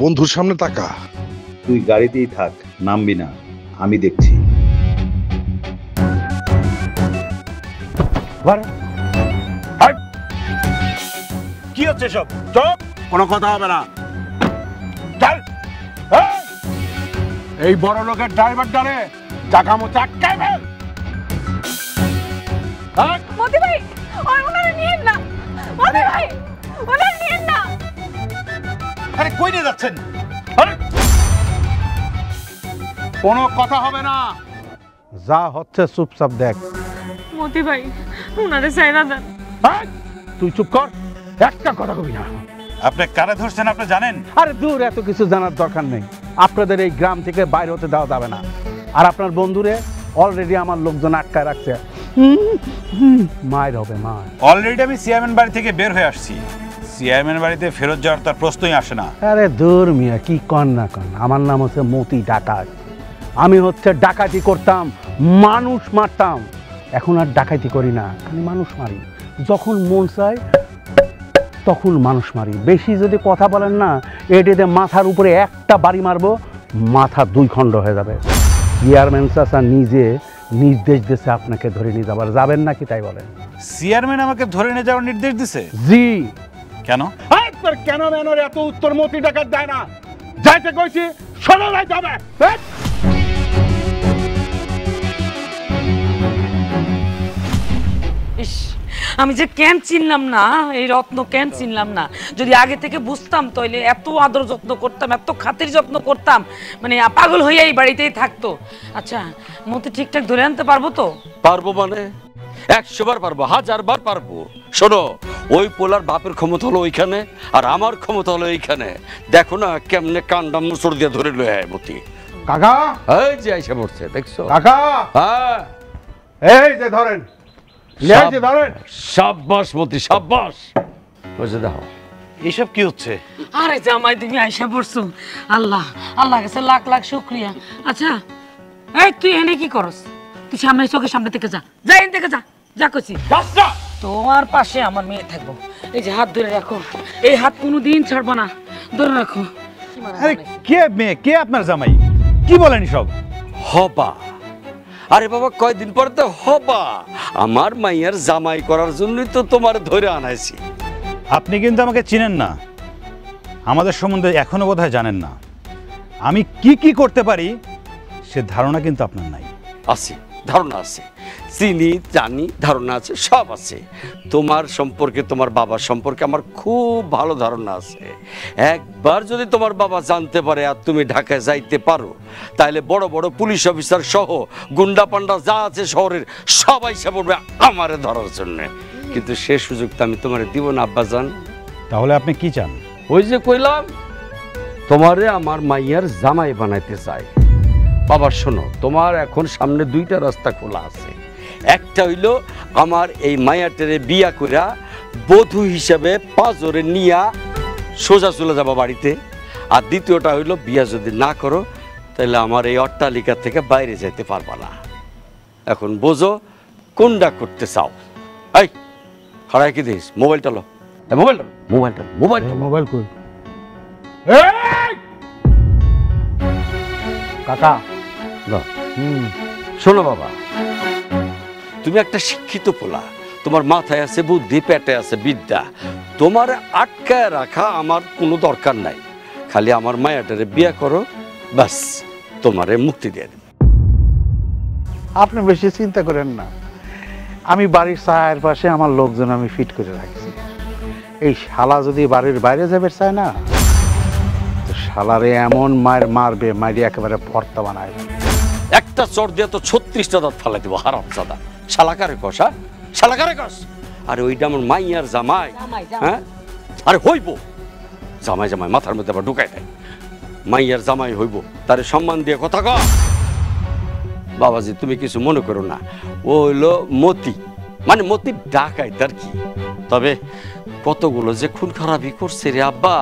বন্ধুর সামনে তাকা। তুই গাড়িতেই থাক, নামবি না, আমি দেখছি। কি হচ্ছে সব? চুপ, কোনো কথা হবে না। চল। এই বড় লোকের ড্রাইভার ডারে চাকামো চাক্কায় ফেল। মতি ভাই, ওনারে নিয়েন না। মতি ভাই, ওনারে নিয়েন না। আরে কই নিয়ে যাচ্ছেন? আরে কোনো কথা হবে না, যা হচ্ছে চুপচাপ দেখ। মতি ভাই, ওনারে ছাইরা দেন। তুই চুপ কর, একটা কথা কবি না। আপনি কারে ধরছেন আপনি জানেন? আরে দূর, এত কিছু জানার দরকার নেই। আপনাদের এই গ্রাম থেকে বাইরে হতে দেওয়া যাবে না। আর আপনার বন্ধুরে অলরেডি আমার লোকজন আটকায় রাখছে, মায়ের হবে মা। অলরেডি আমি চেয়ারম্যান বাড়ি থেকে বের হয়ে আসছি। চেয়ারম্যান বাড়িতে ফেরত যাওয়ার তার প্রশ্নই আসে না। আরে দূর মিয়া, কি কন না কন, আমার নাম হচ্ছে মতি ডাকাত। আমি হচ্ছে ডাকাতি করতাম, মানুষ মারতাম। এখন আর ডাকাতি করি না, খালি মানুষ মারি। যখন মন চায় তখন মানুষ মারি। বেশি যদি কথা বলেন না, এটিতে মাথার উপরে একটা বাড়ি মারবো, মাথা দুই খণ্ড হয়ে যাবে। চেয়ারম্যান চাচা নিজে নির্দেশ দিয়েছে আপনাকে ধরে নিয়ে যাবার, যাবেন নাকি তাই বলেন? চেয়ারম্যান আমাকে ধরে নিয়ে যাওয়ার নির্দেশ দিছে? জি। কেন? কেন মেনর এত উত্তর মতি ডাকাত দেয় না। যাইতে কইছি, সরাই যাবে। ইস, আমি যে কেন চিনলাম না, এই রত্ন কেন চিনলাম না। যদি আগে থেকে বুঝতাম তাহলে এত আদর যত্ন করতাম, এত খাতির যত্ন করতাম, মানে পাগল হয়ে এই বাড়িতেই থাকতো। আচ্ছা, মতি ঠিকঠাক ধরে আনতে পারবো তো? পারবো মানে 100 বার পারবো, 1000 বার পারবো। শোনো, ওই পোলার বাপের ক্ষমতা হলো ওইখানে, আর আমার ক্ষমতা হলো এইখানে। দেখো না কেমনে কান্ডা মুসর দিয়ে ধরে লয়ে আয় মতি। কাকা, এই যে আইসা পড়ছে, দেখছো? কাকা, হ্যাঁ, এই যে ধরেন, সাব্বাস মতি, সাব্বাস। বুঝে দাও, এইসব কি হচ্ছে? আরে জামাই, তুমি আইসা পড়ছো। আল্লাহ, আল্লাহ কাছে লাখ লাখ শুকরিয়া। আচ্ছা, এই তুই এনে কি করস? তুই সামনে, চোখের সামনে থেকে যা, যা এখান থেকে যা, যা কইছি। তোমার পাশে আমার মেয়ে থাকবো। এই যে হাত ধরে রাখো, এই হাত কোনোদিন ছাড়বো না, ধরে রাখো। আরে কে মেয়ে, কে আপনার জামাই? কি বলেন সব? হবা? আরে বাবা, কয়দিন পরে তো হবা। আমার মাইয়ার জামাই করার জন্যই তো তোমার ধরে আনাইছি। আপনি কিন্তু আমাকে চিনেন না, আমাদের সম্বন্ধে এখনো বোধহয় জানেন না। আমি কি কি করতে পারি সে ধারণা কিন্তু আপনার নাই। আছে, ধারণা আছে, চিনি জানি, ধারণা আছে, সব আছে। তোমার সম্পর্কে, তোমার বাবার সম্পর্কে আমার খুব ভালো ধারণা আছে। একবার যদি তোমার বাবা জানতে পারে আর তুমি ঢাকায় যাইতে পারো, তাহলে বড় বড় পুলিশ অফিসার সহ গুন্ডা পান্ডা যা আছে শহরের সবাই সে পড়বে আমারে ধরার জন্য। কিন্তু সে সুযোগ তো আমি তোমারে দিব না আব্বাজান। তাহলে আপনি কি চান? ওই যে কইলাম, তোমারে আমার মাইয়ার জামাই বানাইতে চাই। বাবা শোনো, তোমার এখন সামনে 2টা রাস্তা খোলা আছে। একটা হইল আমার এই মায়াটেরে বিয়া কইরা বধূ হিসাবে পাঁচরে নিয়া সোজা চলে যাবা বাড়িতে। আর দ্বিতীয়টা হইল, বিয়া যদি না করো তাহলে আমার এই অট্টালিকা থেকে বাইরে যেতে পারবা না। এখন বোঝো কোনটা করতে চাও। এই হারাই কি দিস, মোবাইলটা লো, মোবাইলটা মোবাইলটা মোবাইলটা মোবাইল কই? কাকা, শোনো বাবা, তুমি একটা শিক্ষিত পোলা, তোমার মাথায় আছে বুদ্ধি, পেটে আছে বিদ্যা। তোমার আটকায় রাখা আমার কোনো দরকার নাই। খালি আমার মায়াটারে বিয়ে করো, বাস তোমারে মুক্তি দিয়ে দেব। আপনি বেশি চিন্তা করেন না, আমি বাড়ির চায়ের পাশে আমার লোকজন আমি ফিট করে রাখছি। এই শালা যদি বাড়ির বাইরে যাবে চায় না, তো শালারে এমন মায়ের মারবে, মাইরে একেবারে ভর্তা বানায়। একটা চর দিয়ে তো 36টা দাঁত ফালাই দিব, হারাম জাদা। শালাকারে কস, হ্যাঁ শালাকারে কস। আরে ওইটা আমার মাইয়ার জামাই। হ্যাঁ, আরে হইব জামাই, জামাই মাথার মধ্যে আবার ঢুকাই দেয়। মাইয়ার জামাই হইব, তারে সম্মান দিয়ে কথা কও। বাবাজি তুমি কিছু মনে করো না, ও হইলো মতি, মানে মতি ডাকাইত আর কি। তবে কতগুলো যে খুন খারাপি করছে রে আব্বা,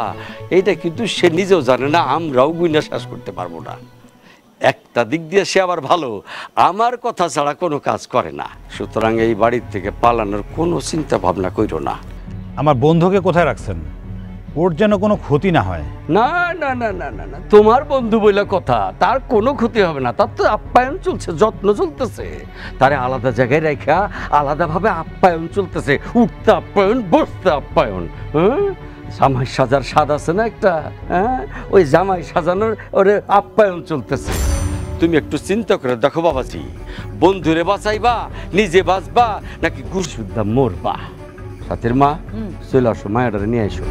এইটা কিন্তু সে নিজেও জানে না, আমরাও গুইনা শেষ করতে পারবো না। একটা দিক দিয়ে সে আবার ভালো, আমার কথা ছাড়া কোনো কাজ করে না। সুতরাং এই বাড়ির থেকে পালানোর কোনো চিন্তা ভাবনা কইরো না। আমার বন্ধুকে কোথায় রাখছেন? ওর যেন কোনো ক্ষতি না হয়। না না না না না না, তোমার বন্ধু বলে কথা, তার কোনো ক্ষতি হবে না। তার তো আপ্যায়ন চলছে, যত্ন চলতেছে, তারে আলাদা জায়গায় রেখা আলাদাভাবে আপ্যায়ন চলতেছে, উঠতে আপ্যায়ন, বসতে আপ্যায়ন। হ্যাঁ, জামাই সাজার স্বাদ আছে না একটা, হ্যাঁ, ওই জামাই সাজানোর ওরে আপ্যায়ন চলতেছে। তুমি একটু চিন্তা করে দেখো বাবাজি, বন্ধুরে বাঁচাইবা, নিজে বাঁচবা, নাকি গুসুদ্ধা মরবা? সাথের মা, চলে আসো, মায়াটারে নিয়ে আসো।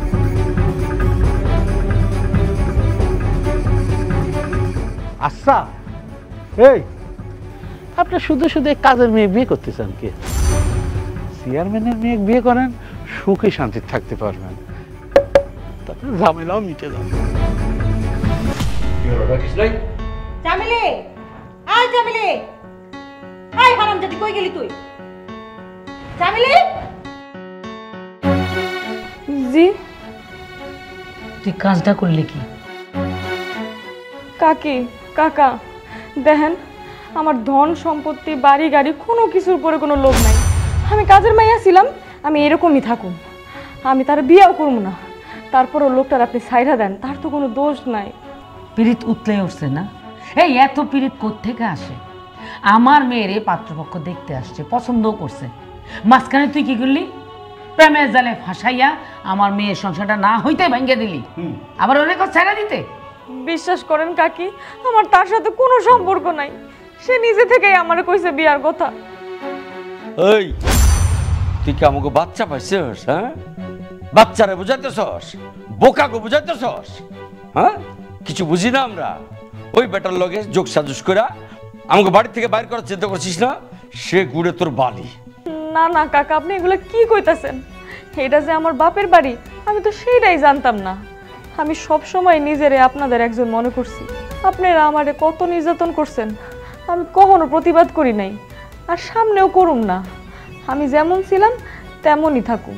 আচ্ছা, এই আপনি শুধু শুধু এই কাজের মেয়ে বিয়ে করতে চান কি? চেয়ারম্যানের মেয়ে বিয়ে করেন, সুখে শান্তি থাকতে পারবেন, তারপরে ঝামেলাও মিটে যাবে। জামিলি, আয় জামিলি, আয় হারামজাদি, কই গেলি তুই? জামিলি, জি তুই কাজটা করলি কি? কাকি, কাকা, দেখেন আমার ধন সম্পত্তি বাড়ি গাড়ি কোনো কিছুর উপরে কোনো লোভ নাই। আমি কাজের মাইয়া ছিলাম, আমি এরকমই থাকুম, আমি তার বিয়েও করবো না। তারপরও লোকটার আপনি ছাইরা দেন, তার তো কোনো দোষ নাই। পীড়িত উতলে উঠছে না? এই এত পীড়িত কোত্থেকে আসে? আমার মেয়ের পাত্রপক্ষ দেখতে আসছে, পছন্দও করছে, মাঝখানে তুই কি করলি? প্রেমের জালে ফাঁসাইয়া আমার মেয়ের সংসারটা না হইতে ভেঙে দিলি, আবার অনেক ছেড়ে দিতে। বিশ্বাস করেন কাকি, আমার তার সাথে কোনো সম্পর্ক নাই। সে নিজে থেকেই আমার কইছে বিয়ার কথা। এই, তুই কি আমাকে বাচ্চা পাইছিস? হ্যাঁ, বাচ্চারে বুঝাইতেছস, বোকাকে বুঝাইতেছস? হ্যাঁ, কিছু বুঝি না আমরা। ওই বেটার লগে যোগ সাজুস করা আমাকে বাড়ি থেকে বাইর করার চিন্তা করছিস না? সে গুড়ে তোর বালি। না না কাকা, আপনি এগুলো কি কইতাছেন? এটা যে আমার বাপের বাড়ি, আমি তো সেইটাই জানতাম না। আমি সব সময় নিজেরে আপনাদের একজন মনে করছি। আপনারা আমারে কত নির্যাতন করছেন, আমি কখনো প্রতিবাদ করি নাই, আর সামনেও করুম না। আমি যেমন ছিলাম তেমনই থাকুম।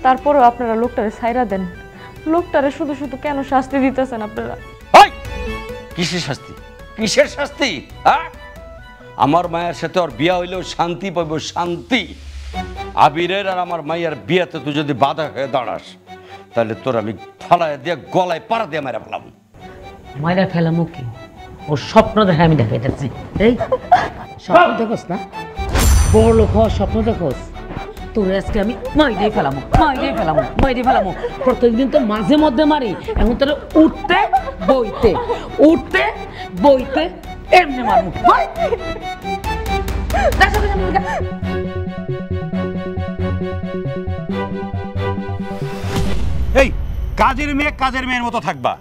তারপরেও আপনারা লোকটারে ছাইরা দেন। লোকটারে শুধু শুধু কেন শাস্তি দিতেছেন আপনারা? ওই, কিসের শাস্তি? কিসের শাস্তি? হ্যাঁ, আমার মায়ের সাথে ওর বিয়া হইলেও শান্তি পাইব, শান্তি। আবিরের আর আমার মায়ের বিয়াতে তুই যদি বাধা হয়ে দাঁড়াস, তাহলে তোর আমি ফালায় দিয়ে গলায় পাড়া দিয়ে মেরে ফেলাম। মায়েরা ফেলামো কি? ওর স্বপ্ন দেখে আমি দেখাইতেছি। এই স্বপ্ন দেখোস না? বড় লোক হওয়ার স্বপ্ন দেখোস? তোর আজকে আমি মাইরেই ফেলামো, মাইরেই ফেলামো, মাইরেই ফেলামো। প্রত্যেকদিন তো মাঝে মধ্যে মারি, এখন তোর উঠতে বইতে, উঠতে বইতে এমনি মারমু। এই কাজের মেয়ে কাজের মেয়ের মতো থাকবা।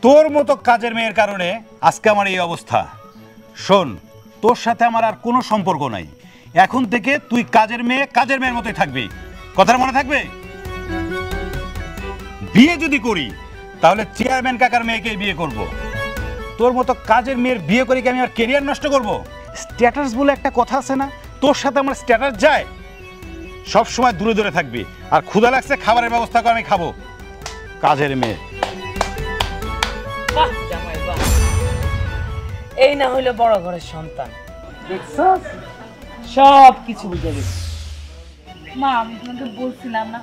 তোর মতো কাজের মেয়ের কারণে আজকে আমার এই অবস্থা। শোন, তোর সাথে আমার আর কোনো সম্পর্ক নাই। এখন থেকে তুই কাজের মেয়ের মতোই থাকবি। কথাটা মনে থাকবে? বিয়ে যদি করি তাহলে চেয়ারম্যান কাকার মেয়েকেই বিয়ে করব। তোর মতো কাজের মেয়ের বিয়ে করে কি আমি আর কেরিয়ার নষ্ট করব? স্ট্যাটাস বলে একটা কথা আছে না, তোর সাথে আমার স্ট্যাটাস যায়। সব সময় দূরে দূরে থাকবি, আর ক্ষুধা লাগছে খাবারের ব্যবস্থা করে আমি খাবো। কাজের মেয়ে। এই না হইলে বড় ঘরের সন্তান, দেখছস? সব কিছু বুঝে গেছি। মা আমি তোমাকে বলছিলাম না,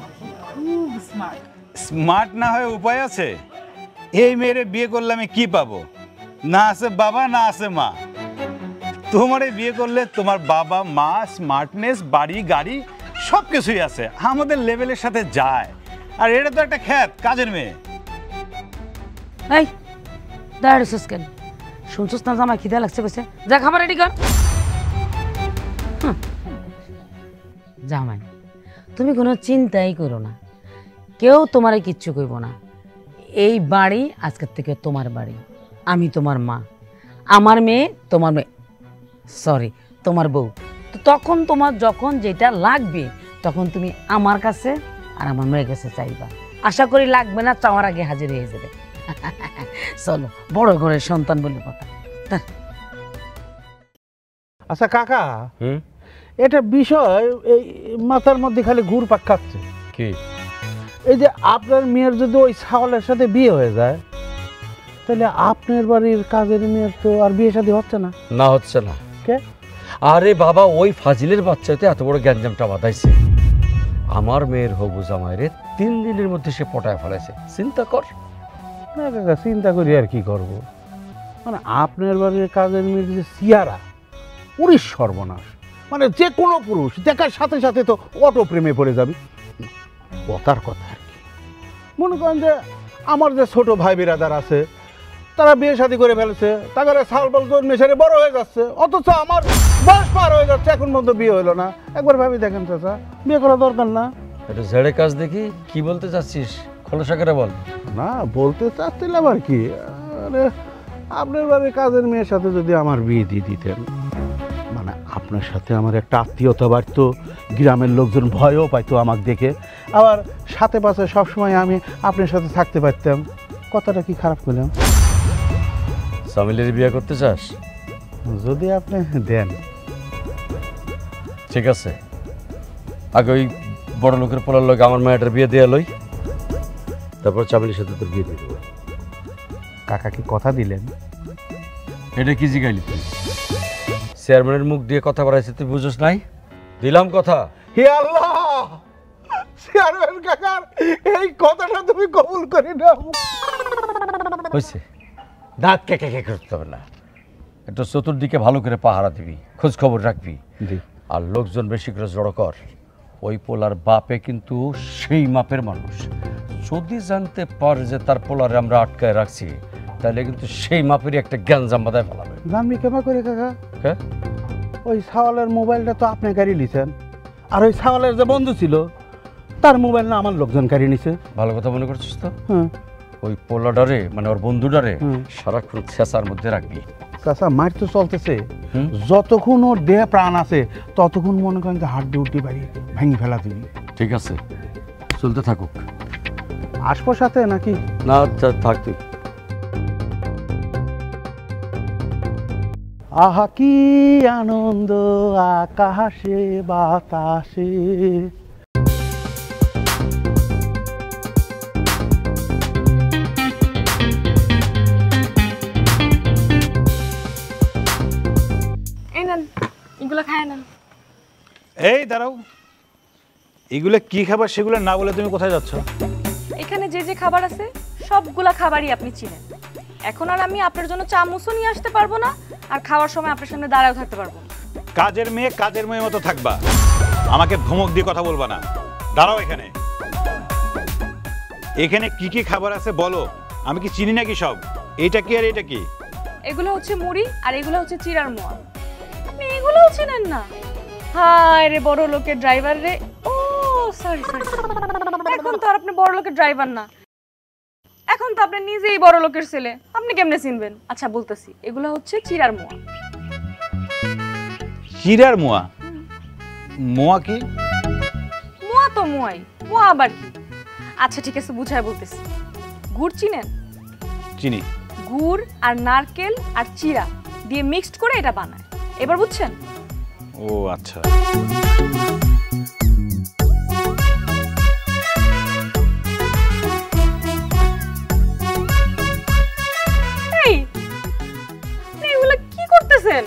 খুব স্মার্ট। স্মার্ট না হয়ে উপায় আছে? এই মেয়েরে বিয়ে করলে আমি কি পাবো? না আছে বাবা, না আছে মা। তোমারে বিয়ে করলে তোমার বাবা মা, স্মার্টনেস, বাড়ি গাড়ি সব কিছুই আছে, আমাদের লেভেলের সাথে যায়। আর এটা তো একটা খ্যাত, কাজের মেয়ে। এই দাঁড়াইছিস কেন? শুনছিস না জামাই খিদা লাগছে কইছে? যা খাবার রেডি কর। জামাই, তুমি কোনো চিন্তাই করো না, কেউ তোমারে কিচ্ছু কইব না। এই বাড়ি আজকের থেকে তোমার বাড়ি, আমি তোমার মা, আমার মেয়ে তোমার মেয়ে, সরি তোমার বউ। তো তখন তোমার যখন যেটা লাগবে তখন তুমি আমার কাছে আর আমার মেয়ের কাছে চাইবা। আশা করি লাগবে না, চাওয়ার আগে হাজির হয়ে যাবে। চলো, বড় ঘরের সন্তান বলে কথা। আচ্ছা কাকা, এটা বিষয় এই মাথার মধ্যে খালি ঘুরপাক খাচ্ছে কি? এই যে আপনার মেয়ের যদি ওই ছাগলের সাথে বিয়ে হয়ে যায়, তাহলে আপনার বাড়ির কাজের মেয়ের তো আর বিয়ে শাদী হচ্ছে না। না হচ্ছে না? কে? আরে বাবা, ওই ফাজিলের বাচ্চাতে এত বড় গ্যাঞ্জামটা বাঁধাইছে। আমার মেয়ের হবু জামাইরে 3 দিনের মধ্যে সে পটায় ফেলেছে, চিন্তা কর। না কাকা, চিন্তা করি আর কি করব। মানে আপনার বাড়ির কাজের মেয়ে যে সিয়ারা, পুরুষ সর্বনাশ। মানে যে কোনো পুরুষ দেখার সাথে সাথে তো অটো প্রেমে পড়ে যাবে। কথার কথা আর কি। মনে করেন যে আমার যে ছোট ভাই বিরাদার আছে, তারা বিয়ে শাদী করে ফেলেছে, তাদের সালবাল জন্মেশারে বড় হয়ে যাচ্ছে, অথচ আমার বয়স পার হয়ে যাচ্ছে, এখন পর্যন্ত বিয়ে হলো না। একবার ভাবি দেখেন চাচা, বিয়ে করা দরকার না? এটা ঝেড়ে কাজ দেখি, কি বলতে চাচ্ছিস খোলসা করে বল। না, বলতে চাচ্ছিলাম আর কি, আরে আপনার বাড়ির কাজের মেয়ের সাথে যদি আমার বিয়ে দিয়ে দিতেন, মানে আপনার সাথে আমার একটা আত্মীয়তা বাড়তো, গ্রামের লোকজন ভয়ও পাইতো আমাকে দেখে, আবার সাথে পাশে সবসময় আমি আপনার সাথে থাকতে পারতাম। কথাটা কি খারাপ করলাম? সামিলের বিয়ে করতে চাস? যদি আপনি দেন। ঠিক আছে, আগে ওই বড় লোকের পোলার লোক আমার মেয়েটার বিয়ে দিয়ে লই, তারপর চামেলির সাথে তোর বিয়ে দিয়ে দেবো। কাকা কি কথা দিলেন? এটা কি জিগাইলি তুই? চেয়ারম্যানের মুখ দিয়ে কথা বাড়াইছে, তুই বুঝোস নাই? দিলাম কথা। হে আল্লাহ, চেয়ারম্যান কাকার এই কথাটা তুমি কবুল করে নাও। হয়েছে, দাঁত কেকে কে করতে হবে না, একটু চতুর্দিকে ভালো করে পাহারা দিবি, খোঁজ খবর রাখবি। আর লোকজন বেশি করে জড়ো কর। ওই পোলার বাপে কিন্তু সেই মাপের মানুষ, যদি জানতে পারে যে তার পোলারে আমরা আটকায় রাখছি, তাহলে কিন্তু সেই মাপেরই একটা জ্ঞানজাম বাদায় ফেলাবে। জানবি কেমন করে কাকা? হ্যাঁ, ওই সাওয়ালের মোবাইলটা তো আপনি গাড়ি নিছেন, আর ওই সাওয়ালের যে বন্ধু ছিল তার মোবাইল না আমার লোকজন গাড়ি নিছে। ভালো কথা মনে করছিস তো? হ্যাঁ। ওই পোলাডারে মানে ওর বন্ধুডারে সারাক্ষণ ছেঁচার মধ্যে রাখবি। কাঁচা মার তো চলতেছে, যতক্ষণ ওর দেহ প্রাণ আছে ততক্ষণ মনে করেন যে হাড্ডি উড্ডি বাড়ি ভেঙে ফেলা দিবি। ঠিক আছে, চলতে থাকুক। আসবো সাথে নাকি? না, থাক তুই। আহা কি আনন্দ আকাশে বাতাসে। এগুলো খায় না। এই দাঁড়াও, এগুলো কি খাবার সেগুলো না বলে তুমি কোথায় যাচ্ছ? এখানে যে যে খাবার আছে সবগুলা খাবারই আপনি চিনেন। এখন আর আমি আপনার জন্য চামচও নিয়ে আসতে পারবো না, আর খাওয়ার সময় আপনার সামনে দাঁড়াও থাকতে পারবো না। কাজের মেয়ে কাজের মেয়ের মতো থাকবা, আমাকে ধমক দিয়ে কথা বলবা না। দাঁড়াও, এখানে এখানে কি কি খাবার আছে বলো, আমি কি চিনি নাকি সব? এইটা কি আর এটা কি? এগুলো হচ্ছে মুড়ি আর এগুলো হচ্ছে চিড়ার মোয়া। আপনি এগুলোও চিনেন না? হায় রে বড় লোকের ড্রাইভার রে। ও সরি সরি, এখন তো আর আপনি বড় লোকের ড্রাইভার না, এখন তো আপনি নিজেই বড় লোকের ছেলে, আপনি কেমনে চিনবেন? আচ্ছা বলতেছি, এগুলো হচ্ছে চিড়ার মোয়া। চিড়ার মোয়া? মোয়া কি? মোয়া তো মোয়াই, মোয়া আবার কি? আচ্ছা ঠিক আছে, বুঝায় বলতেছি। গুড় চিনেন? চিনি। গুড় আর নারকেল আর চিড়া দিয়ে মিক্সড করে এটা বানায়, এবার বুঝছেন? ও আচ্ছা। এই এগুলা কি করতেছেন?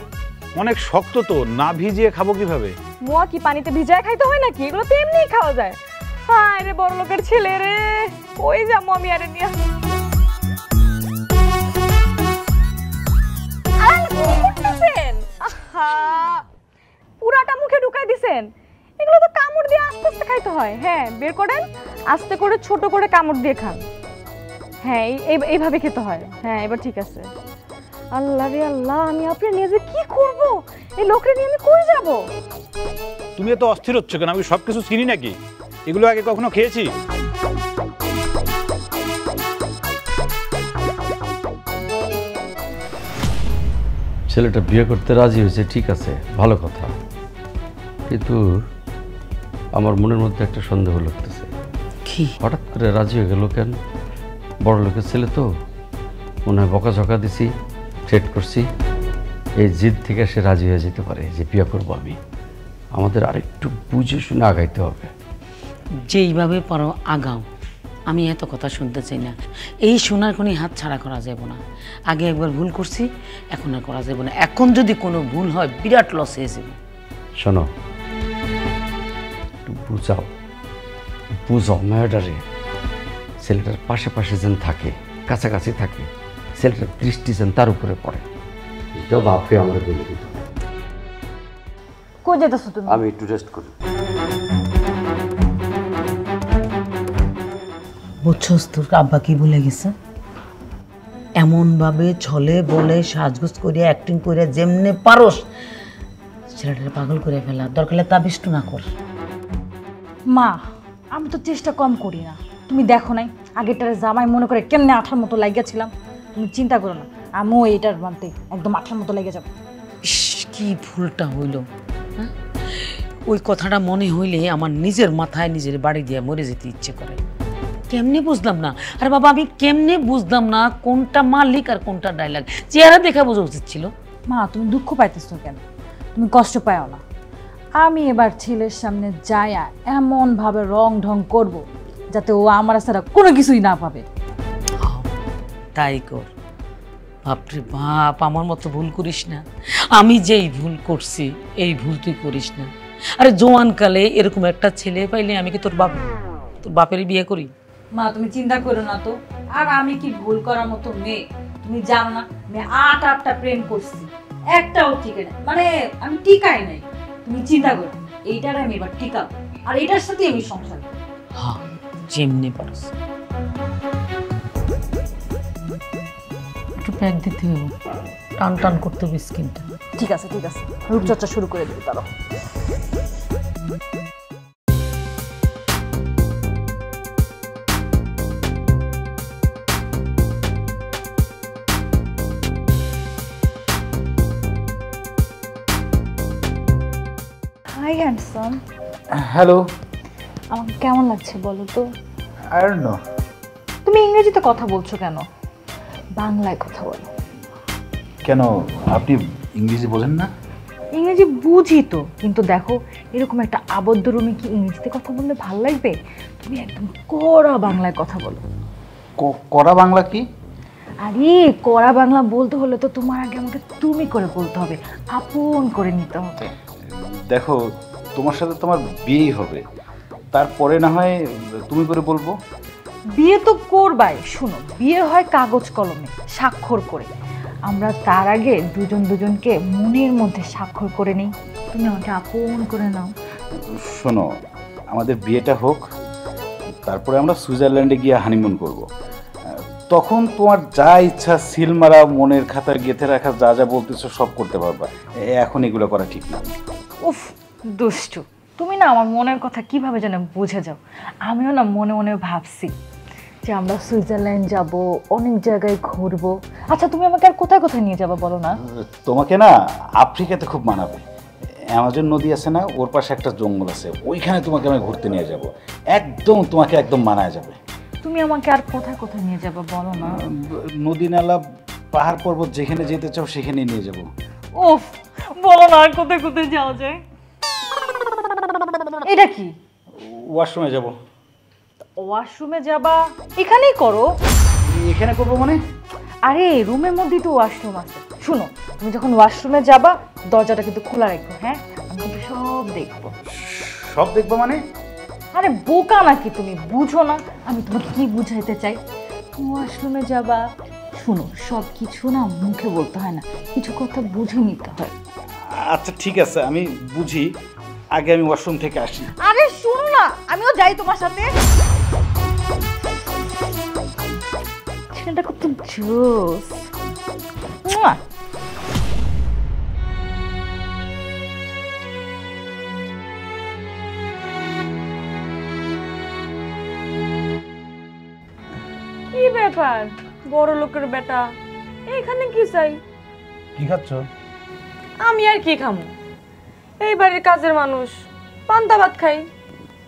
অনেক শক্ত তো, না ভিজিয়ে খাবো কিভাবে? মোয়া কি পানিতে ভিজায় খাইতে হয় নাকি? এগুলো তো এমনিই খাওয়া যায়। হায় রে বড় লোকের ছেলে রে, ওই যাবো আমি আরে নিয়ে। পুরাটা মুখে ঢুকাই দিছেন। এগুলো তো কামড় দিয়ে আস্তে আস্তে খাইতে হয়। হ্যাঁ বের করেন, আস্তে করে ছোট করে কামড় দিয়ে খান। হ্যাঁ এইভাবে খেতে হয়। হ্যাঁ এবার ঠিক আছে। আল্লাহ রে আল্লাহ, আমি আপনি নিজে কি করব? এই লোকরে নিয়ে আমি কই যাব? তুমি এত অস্থির হচ্ছ কেন? আমি সবকিছু চিনি নাকি? এগুলো আগে কখনো খেয়েছি? ছেলেটা বিয়ে করতে রাজি হয়েছে, ঠিক আছে, ভালো কথা, কিন্তু আমার মনের মধ্যে একটা সন্দেহ লাগতেছে। কি? হঠাৎ করে রাজি হয়ে গেল কেন? বড় লোকের ছেলে তো, মনে হয় বকাঝকা দিছি, থ্রেট করছি, এই জিদ থেকে সে রাজি হয়ে যেতে পারে যে বিয়ে করবো আমি। আমাদের আরেকটু বুঝে শুনে আগাইতে হবে। যেইভাবে পারো আগাও, আমি এত কথা শুনতে চাই না। এই শোনার কোনো হাত ছাড়া করা যাব না। আগে একবার ভুল করছি, এখন আর করা যাব না। এখন যদি কোনো ভুল হয় বিরাট লস হয়ে যাবে। শোনো, একটু বুঝাও, বুঝো মেয়েটারে, ছেলেটার পাশে পাশে যেন থাকে, কাছাকাছি থাকে, ছেলেটার দৃষ্টি যেন তার উপরে পড়ে। এটা বাপকে আমার বলে দিত। কই যেতেছো তুমি? আমি একটু রেস্ট করি। বুঝছস তোর আব্বা কি বলে গেছে? এমনভাবে ছলে বলে সাজগোজ করিয়া অ্যাক্টিং করিয়া যেমনে পারস ছেলেটাকে পাগল করে ফেলা, দরকার হলে তাবিষ্ট না কর। মা, আমি তো চেষ্টা কম করি না। তুমি দেখো নাই আগেরটার জামাই মনে করে কেমনে আঠার মতো লাগিয়েছিলাম। তুমি চিন্তা করো না, আমিও এইটার মানতে একদম আঠার মতো লেগে যাবো। ইস, কি ভুলটা হইল, হ্যাঁ? ওই কথাটা মনে হইলে আমার নিজের মাথায় নিজের বাড়ি দিয়ে মরে যেতে ইচ্ছে করে। কেমনে বুঝলাম না? আরে বাবা, আমি কেমনে বুঝলাম না কোনটা মালিক আর কোনটা ডায়লগ? চেহারা দেখা বোঝা উচিত ছিল। মা, তুমি দুঃখ পাইতেছো কেন? তুমি কষ্ট পাও না। আমি এবার ছেলের সামনে যায়া এমন ভাবে রং ঢং করব যাতে ও আমার ছাড়া কোনো কিছুই না পাবে। তাই কর। বাপরে বাপ, আমার মতো ভুল করিস না। আমি যেই ভুল করছি এই ভুল তুই করিস না। আরে জোয়ানকালে এরকম একটা ছেলে পাইলে আমি কি তোর বাপের বিয়ে করি? মা, তুমি চিন্তা করো না তো। আর আমি কি ভুল করার মতো মেয়ে? তুমি জানো না আমি আটটা প্রেম করছি, একটাও টিকে নাই, মানে আমি টিকাই নাই। তুমি চিন্তা করো, এইটার আমি এবার টিকাবো, আর এটার সাথে আমি সংসার করবো। হ্যাঁ, যেমনি পারস। একটু প্যাক দিতে হবে, টান টান করতে হবে স্কিনটা। ঠিক আছে ঠিক আছে, রূপচর্চা শুরু করে দিবি তারা। Hi handsome. হ্যালো। আমাকে কেমন লাগছে বলো তো? I don't know. তুমি ইংরেজিতে কথা বলছো কেন? বাংলায় কথা বলো। কেন, আপনি ইংরেজি বোঝেন না? ইংরেজি বুঝি তো, কিন্তু দেখো এরকম একটা আবদ্ধ রুমে কি ইংরেজিতে কথা বললে ভালো লাগবে? তুমি একদম কড়া বাংলায় কথা বলো। কড়া বাংলা কি? আরে কড়া বাংলা বলতে হলে তো তোমার আগে আমাকে তুমি করে বলতে হবে, আপন করে নিতে হবে। দেখো, তোমার সাথে তোমার বিয়েই হবে, তারপরে না হয় তুমি করে বলবো। বিয়ে তো করবাই, শুনো, বিয়ে হয় কাগজ কলমে স্বাক্ষর করে। আমরা তার আগে দুজন দুজনকে মনের মধ্যে স্বাক্ষর করে নিই। তুমি আমাকে আপন করে নাও। শোনো, আমাদের বিয়েটা হোক, তারপরে আমরা সুইজারল্যান্ডে গিয়ে হানিমুন করব। তখন তোমার যা ইচ্ছা সিল মারা মনের খাতায় গেঁথে রাখা যা যা বলতেছো সব করতে পারবা। এখন এগুলো করা ঠিক না। উফ, দুষ্টু, তুমি না আমার মনের কথা কিভাবে যেন বুঝে যাও। আমিও না মনে মনে ভাবছি যে আমরা সুইজারল্যান্ড যাব, অনেক জায়গায় ঘুরবো। আচ্ছা, তুমি আমাকে আর কোথায় কোথায় নিয়ে যাবে বলো না? তোমাকে না আফ্রিকাতে খুব মানাবে। অ্যামাজন নদী আছে না, ওর পাশে একটা জঙ্গল আছে, ওইখানে তোমাকে আমি ঘুরতে নিয়ে যাব। একদম তোমাকে একদম মানায় যাবে। তুমি আমাকে আর কোথায় কোথায় নিয়ে যাবে বলো না? নদী নালা পাহাড় পর্বত যেখানে যেতে চাও সেখানে নিয়ে যাব। উফ, বলো না আর কোথায় কোথায় যাওয়া যায়? এটা কি? ওয়াশরুমে যাব। ওয়াশরুমে যাবা? এখানেই করো। এখানে করবো মানে? আরে রুমের মধ্যেই তো ওয়াশরুম আছে। শুনো, তুমি যখন ওয়াশরুমে যাবা দরজাটা কিন্তু খোলা রাখবো, হ্যাঁ? আমি কিন্তু সব দেখবো। সব দেখবো মানে? আরে বোকা নাকি তুমি, বুঝো না আমি তোমাকে কি বুঝাইতে চাই? ওয়াশরুমে যাবা, শুনো, সব কিছু না মুখে বলতে হয় না, কিছু কথা বুঝে নিতে হয়। আচ্ছা ঠিক আছে, আমি বুঝি, আগে আমি ওয়াশরুম থেকে আসি। আরে শুনো না, আমিও যাই তোমার সাথে। ছেলেটা কত জোস। মুয়া। কি ব্যাপার, বড় লোকের বেটা এখানে কি চাই? কি খাচ্ছ? আমি আর কি খামু, এই বাড়ির কাজের মানুষ, পান্তা ভাত খাই।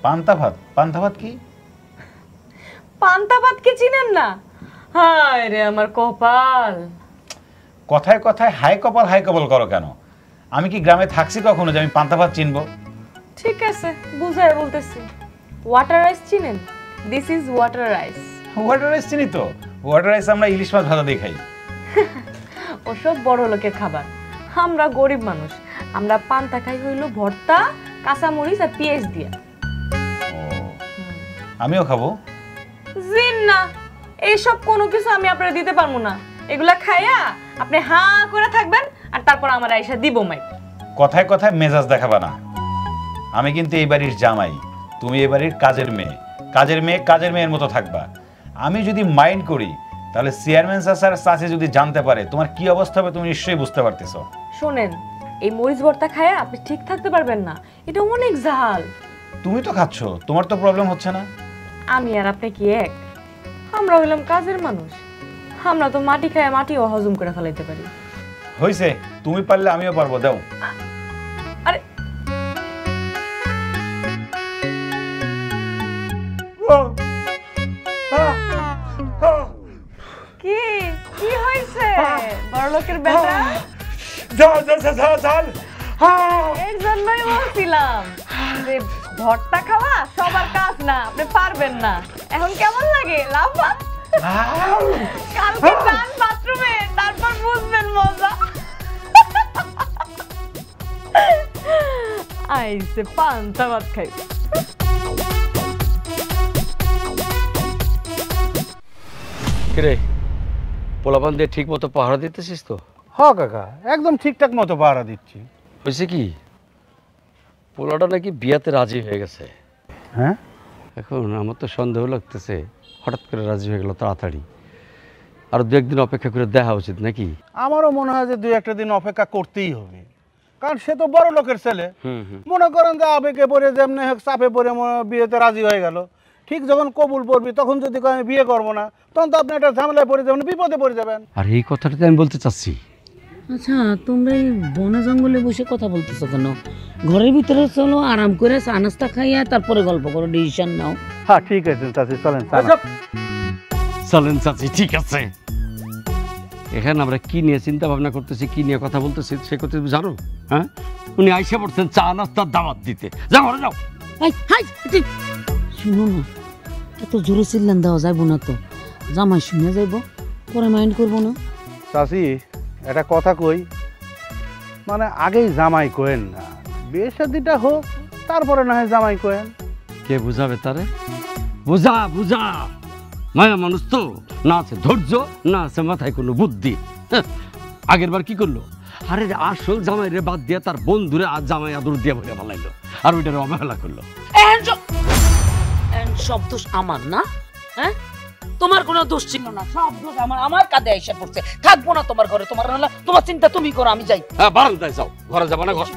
পান্তা ভাত? পান্তা ভাত কি? পান্তা ভাত কি চিনেন না? হায় রে আমার কপাল। কথায় কথায় হাই কপাল হাই কপাল করো কেন? আমি কি গ্রামে থাকছি কখনো যে আমি পান্তা ভাত চিনবো? ঠিক আছে, বুঝাই বলতেছি। ওয়াটার রাইস চিনেন? This is water rice. Water rice চিনি তো। ওয়াটার রাইস আমরা ইলিশ মাছ ভাজা দিয়ে খাই। ওসব বড় লোকের খাবার, আমরা গরিব মানুষ, আমরা পান্তা খাই হইলো ভর্তা, কাঁচামরিচ আর পেঁয়াজ দিয়া। আমিও খাবো। জিন না, এইসব কোনো কিছু আমি আপনারা দিতে পারবো না। এগুলা খাইয়া আপনি হাঁ করে থাকবেন আর তারপর আমার আইসা দিব মাই। কথায় কথায় মেজাজ দেখাবা না। আমি কিন্তু এই বাড়ির জামাই, তুমি এই বাড়ির কাজের মেয়ে। কাজের মেয়ে কাজের মেয়ের মতো থাকবা। আমি যদি মাইন্ড করি তাহলে চেয়ারম্যান স্যার চাচি যদি জানতে পারে তোমার কি অবস্থা হবে তুমি নিশ্চয়ই বুঝতে পারতেছো। শোনেন, এই মরিচ ভর্তা খাইয়া আপনি ঠিক থাকতে পারবেন না, এটা অনেক ঝাল। তুমি তো খাচ্ছ, তোমার তো প্রবলেম হচ্ছে না। আমি আর আপনি কি এক? আমরা হইলাম কাজের মানুষ, আমরা তো মাটি খাইয়া মাটিও হজম করে ফেলাইতে পারি। হইছে, তুমি পারলে আমিও পারবো, দাও। আরে কি কি হইছে বড়লোকের বেটা? এর জন্যই বলছিলাম যে ভর্তা খাওয়া সবার কাজ না, আপনি পারবেন না। এখন কেমন লাগে লাফা? কালকে যান বাথরুমে, তারপর বুঝবেন মজা। আইসে পান্তা ভাত খাই। কিরে পোলাপান দিয়ে ঠিক মতো পাহারা দিতেছিস তো? হ কাকা, একদম ঠিকঠাক মতো পাহারা দিচ্ছি। হয়েছে কি, পোলাটা নাকি বিয়াতে রাজি হয়ে গেছে। হ্যাঁ, এখন আমার তো সন্দেহ লাগতেছে হঠাৎ করে রাজি হয়ে গেল তাড়াতাড়ি। আর দু একদিন অপেক্ষা করে দেখা উচিত নাকি? আমারও মনে হয় যে 2-1 দিন অপেক্ষা করতেই হবে, কারণ সে তো বড় লোকের ছেলে। মনে করেন যে আবেগে পড়ে যেমনি হোক চাপে পড়ে বিয়েতে রাজি হয়ে গেল, ঠিক যখন কবুল পড়বি তখন যদি আমি বিয়ে করবো না, তখন তো আপনি একটা ঝামেলায় পড়ে যাবেন, বিপদে পড়ে যাবেন। আর এই কথাটাতে আমি বলতে চাচ্ছি। আচ্ছা, তোমরা এই বনে জঙ্গলে বসে কথা বলতেছো কেন? ঘরের ভিতরে চলো, আরাম করে চা নাস্তা খাইয়া তারপরে গল্প করো, ডিসিশন নাও। হ্যাঁ ঠিক আছে চাচি, চলেন চলেন চাচি, ঠিক আছে। এখানে আমরা কি নিয়ে চিন্তা ভাবনা করতেছি, কি নিয়ে কথা বলতেছি সে কথা তুমি জানো? হ্যাঁ, উনি আইসা পড়ছেন চা নাস্তার দাওয়াত দিতে। যাও ঘরে যাও। শুনো না, এত জোরে চিল্লান দেওয়া যাইব না তো, জামাই শুনে যাইব, পরে মাইন্ড করবো না। চাচি একটা কথা কই, মানে আগেই জামাই কোয়েন না, বিয়ে শাদিটা হোক তারপরে না হয় জামাই কোয়েন। কে বুঝাবে তারে? বুঝা বুঝা, মায়া মানুষ তো, না আছে ধৈর্য, না আছে মাথায় কোনো বুদ্ধি। আগের বার কি করলো, আরে আসল জামাই রে বাদ দিয়ে তার বন্ধুরে আর জামাই আদর দিয়ে বলে ভালাইলো, আর ওইটারে অবহেলা করলো। সব দোষ আমার না? হ্যাঁ, তোমার কোনো দোষ ছিল না, সব দোষ আমার। আমার কাঁধে এসে পড়ছে। থাকবো না তোমার ঘরে, তোমার হলো তোমার চিন্তা তুমি করো, আমি যাই। হ্যাঁ, বারান্দায় যাও, ঘরে যাবো না। ঘর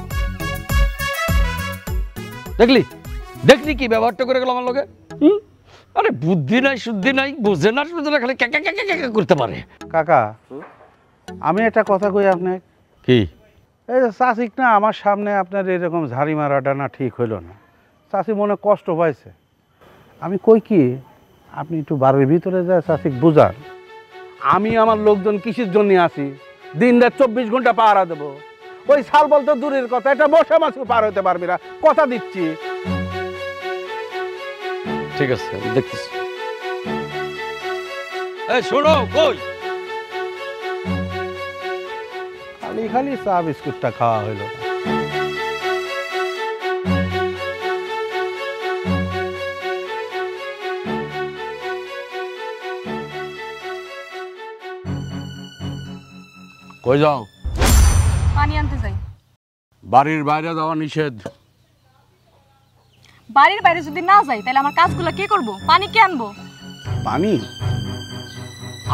দেখলি দেখলি কি ব্যবহারটা করে গেল আমার লোকে। আরে বুদ্ধি নাই, শুদ্ধি নাই, বুঝে না শুধু না, খালি ক্যাকা ক্যাকা ক্যাকা করতে পারে। কাকা আমি একটা কথা কই আপনি, কি? এই যে চাষিক না আমার সামনে আপনার এরকম ঝাড়ি মারাটা না ঠিক হইল না, চাষি মনে কষ্ট পাইছে। আমি কই কি আপনি একটু বাড়ির ভিতরে যায় চাষিক বুঝান, আমি আমার লোকজন কিসের জন্য আছি, দিন রাত 24 ঘন্টা পাহারা দেবো। ওই শাল বলতে দূরের কথা, এটা মশা মাছও পার হতে পারবি না, কথা দিচ্ছি। ঠিক আছে, আমি দেখতেছি। এই শোনো, কই খালি খালি চা বিস্কুটটা খাওয়া হইল। কই যাও? পানি আনতে যাই। বাড়ির বাইরে যাওয়া নিষেধ। বাড়ির বাইরে যদি না যাই তাহলে আমার কাজগুলো কে করব? পানি কে আনবো? পানি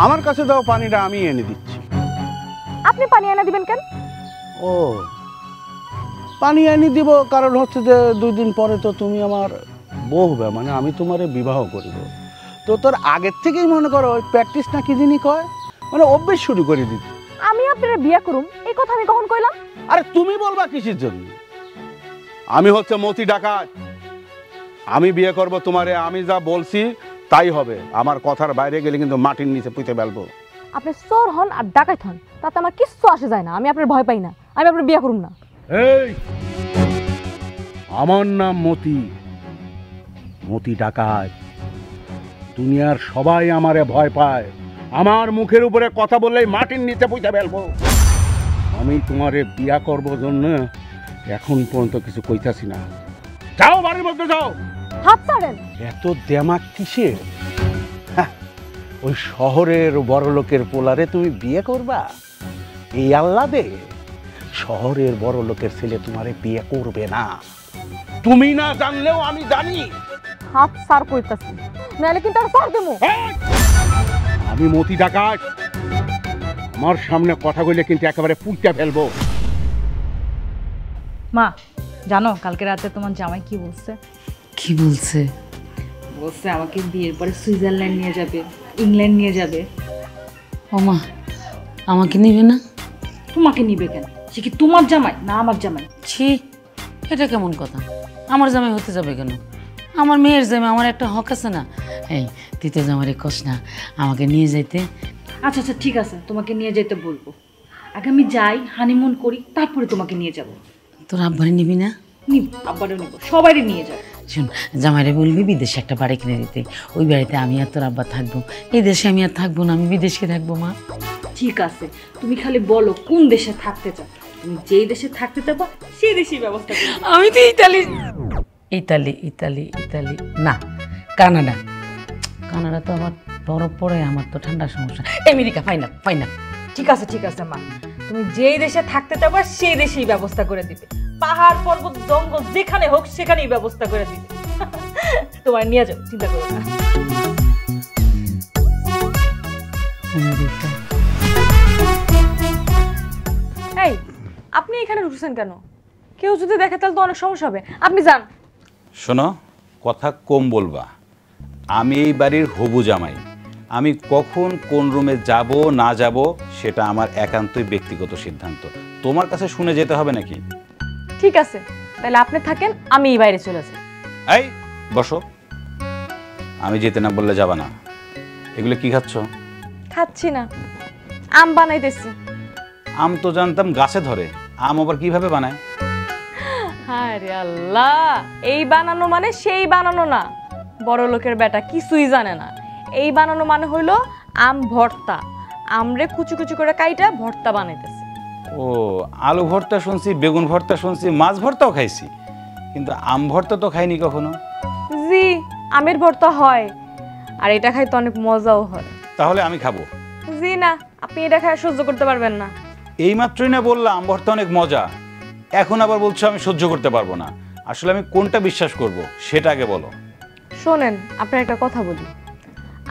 আমার কাছে দাও, পানিটা আমি এনে দিচ্ছি। আপনি পানি এনে দিবেন কেন? ও, পানি এনে দিব কারণ হচ্ছে যে 2 দিন পরে তো তুমি আমার বউ হবে, মানে আমি তোমারে বিবাহ করিব। তো তোর আগের থেকেই মনে করো ওই প্র্যাকটিস না কি জিনিস কয়, মানে অভ্যেস শুরু করে দিচ্ছি। আমি আপনারা বিয়ে করুম এই কথা আমি কখন কইলাম? আরে তুমি বলবা কিসের জন্য? আমি হচ্ছে মতি ডাকাত, আমি বিয়ে করব তোমারে, আমি যা বলছি তাই হবে। আমার কথার বাইরে গেলে কিন্তু মাটির নিচে পুঁতে ফেলবো। আপনি চোর হন আর ডাকাত হন, তাতে আমার কিচ্ছু আসে যায় না, আমি আপনার ভয় পাই না, আমি আপনার বিয়ে করুম না। এই আমার নাম মতি, মতি ডাকাত। দুনিয়ার সবাই আমারে ভয় পায়, আমার মুখের উপরে কথা বললেই মাটির নিচে পুঁতে ফেলবো। আমি তোমারে বিয়া করবো জন্য এখন পর্যন্ত কিছু কইতাছি না। যাও বাড়ির মধ্যে যাও, হাত ছাড়েন। এত দেমাক কিসের? হ্যাঁ, ওই শহরের বড় লোকের পোলারে তুমি বিয়ে করবা? এই আল্লাদে শহরের বড় লোকের ছেলে তোমারে বিয়ে করবে না। তুমি না জানলেও আমি জানি। হাত ছাড় কইতাছি, নাহলে কিন্তু আর ছাড় দেবো। আমি মতি ডাকাত, আমার সামনে কথা কইলে কিন্তু একেবারে পুঁতে ফেলবো। মা জানো কালকে রাতে তোমার জামাই কি বলছে? কি বলছে? বলছে আমাকে বিয়ের পরে সুইজারল্যান্ড নিয়ে যাবে, ইংল্যান্ড নিয়ে যাবে। ও মা, আমাকে নিবে না? তোমাকে নিবে কেন? সে কি তোমার জামাই না আমার জামাই? ছি, এটা কেমন কথা? আমার জামাই হতে যাবে কেন? আমার মেয়ের জামাই, আমার একটা হক আছে না? এই তুই তো জামাইরে কস না আমাকে নিয়ে যাইতে। আচ্ছা আচ্ছা ঠিক আছে, তোমাকে নিয়ে যেতে বলবো। আগে আমি যাই, হানিমুন করি, তারপরে তোমাকে নিয়ে যাব। তোর আব্বারে নিবি না? নিব, আব্বারও নিব, সবারই নিয়ে যাবো। শোন, জামাইরে বলবি বিদেশে একটা বাড়ি কিনে দিতে। ওই বাড়িতে আমি আর তোর আব্বা থাকবো। এই দেশে আমি আর থাকবো না, আমি বিদেশে থাকবো। মা ঠিক আছে, তুমি খালি বলো কোন দেশে থাকতে চাও। তুমি যেই দেশে থাকতে চাও সেই দেশেই ব্যবস্থা করো। আমি তো ইতালি ইতালি ইতালি ইতালি না, কানাডা। কানাডা তো আবার বরফ পড়ে, আমার তো ঠান্ডার সমস্যা। America final final. ঠিক আছে মা, তুমি যেই দেশে থাকতে চাও সেই দেশেই ব্যবস্থা করে দিবে। পাহাড় পর্বত জঙ্গল যেখানে হোক সেখানেই ব্যবস্থা করে দিবে। তোমার নিয়ে যাও, চিন্তা করো না। এই আপনি এখানে ঢুকছেন কেন? কেউ যদি দেখে তাহলে তো অনেক সমস্যা হবে, আপনি যান। শোনো, কথা কম বলবা। আমি এই বাড়ির হবু জামাই। আমি কখন কোন রুমে যাব না যাব সেটা আমার একান্তই ব্যক্তিগত সিদ্ধান্ত। তোমার কাছে শুনে যেতে হবে নাকি? ঠিক আছে, তাহলে আপনি থাকেন, আমি এই বাইরে চলে যাই। এই বসো। আমি যেতে না বললে যাবা না। এগুলো কি খাচ্ছ? খাচ্ছি না, আম বানাইতেছি। আম তো জানতাম গাছে ধরে, আম আবার কিভাবে বানায়? আরে আল্লাহ, এই বানানো মানে সেই বানানো না। বড় লোকের বেটা কিছুই জানে না। এই বানানো মানে হইলো আম ভর্তা। আমরে কুচি কুচি করে কাইটা ভর্তা বানাইতেছে। ও, আলু ভর্তা শুনছি, বেগুন ভর্তা শুনছি, মাছ ভর্তাও খাইছি, কিন্তু আম ভর্তা তো খাইনি কখনো। জি, আমের ভর্তা হয়, আর এটা খাইতে অনেক মজাও হয়। তাহলে আমি খাবো। জি না, আপনি এটা খাই সহ্য করতে পারবেন না। এই মাত্রই না বললাম আম ভর্তা অনেক মজা, এখন আবার বলছো আমি সহ্য করতে পারবো না। আসলে আমি কোনটা বিশ্বাস করব সেটা আগে বলো। শোনেন, আপনার একটা কথা বলি,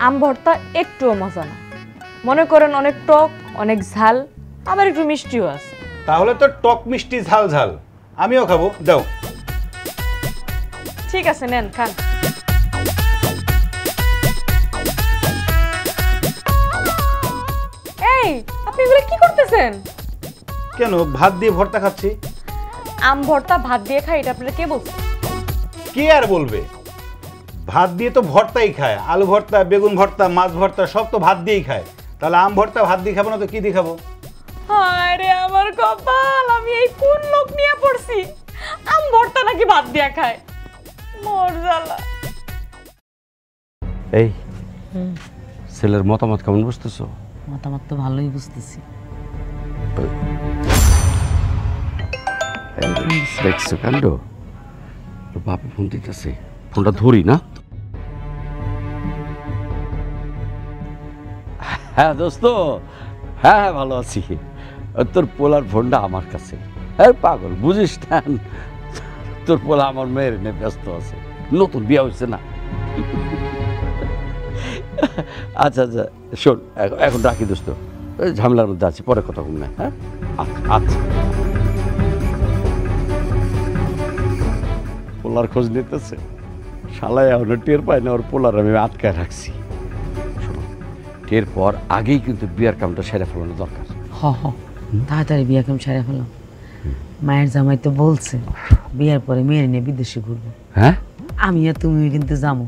আম ভর্তা একটুও মজা না। মনে করেন অনেক টক, অনেক ঝাল, আবার একটু মিষ্টিও আছে। তাহলে তো টক মিষ্টি ঝাল ঝাল, আমিও খাবো, দাও। ঠিক আছে, নেন খান। এই আপনি এগুলো কি করতেছেন? কেন, ভাত দিয়ে ভর্তা খাচ্ছি। আম ভর্তা ভাত দিয়ে খাই, এটা আপনারা কে বলছে? কে আর বলবে? ভাত দিয়ে তো ভর্তাই খায়, আলু ভর্তা, বেগুন ভর্তা, মাছ ভর্তা সব তো ভাত দিয়েই খায়। তাহলে আম ভর্তা ভাত দিয়ে খাবো না তো কি দিয়ে খাবো? হায় রে আমার কপাল, আমি এই কোন লোক নিয়ে পড়ছি? আম ভর্তা নাকি ভাত দিয়ে খায়? মোর জ্বালা। এই ছেলের মতামত কেমন বুঝতেছো? মতামত তো ভালোই বুঝতেছি। দেখছো কাণ্ড, বাপে ফোন দিতেছে, ফোনটা ধরি না। হ্যাঁ দোস্ত, হ্যাঁ হ্যাঁ ভালো আছি। তোর পোলার ফোনটা আমার কাছে। হ্যাঁ পাগল, বুঝিস না, তোর পোলা আমার মেয়ের নিয়ে ব্যস্ত আছে, নতুন বিয়ে হয়েছে না। আচ্ছা আচ্ছা শোন, এখন রাখি দোস্ত, ঝামেলার মধ্যে আছি, পরে কথা বলবো না। হ্যাঁ আচ্ছা। পোলার খোঁজ নিতেছে, শালায় এখনো টের পায় না ওর পোলার আমি আটকায় রাখছি। শোনো, টের পর আগেই কিন্তু বিয়ার কামটা সেরে ফেলানো দরকার। হ হ, তাড়াতাড়ি বিয়া কেমন সেরে ফেলাম। মায়ের জামাই তো বলছে বিয়ার পরে মেয়ের নিয়ে বিদেশে ঘুরবো। হ্যাঁ, আমি আর তুমি কিন্তু যাবো।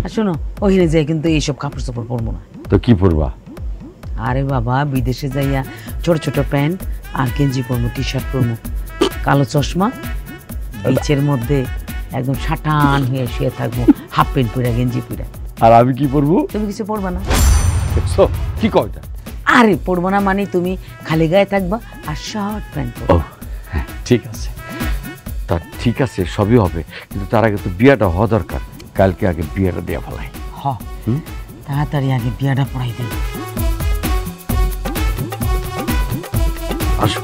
আর শোনো, ওইখানে যাই কিন্তু এইসব কাপড় চোপড় পরবো না। তো কি পরবা? আরে বাবা, বিদেশে যাইয়া ছোট ছোট প্যান্ট আর গেঞ্জি পরবো, টি শার্ট পরবো, কালো চশমা, বিচের মধ্যে একদম সাটান হয়ে শুয়ে থাকবো, হাফ প্যান্ট পরে গেঞ্জি পরে। আর আমি কি পরবো? তুমি কিছু পরবা না। দেখছো কি কয়টা? আরে পরবো না মানে তুমি খালি গায়ে থাকবা আর শর্ট প্যান্ট ও হ্যাঁ ঠিক আছে, তা ঠিক আছে, সবই হবে, কিন্তু তার আগে তো বিয়াটা হওয়া দরকার। কালকে আগে বিয়েটা দিয়ে ফেলাই। হ তাড়াতাড়ি আগে বিয়াটা পড়াই দিই। আসো।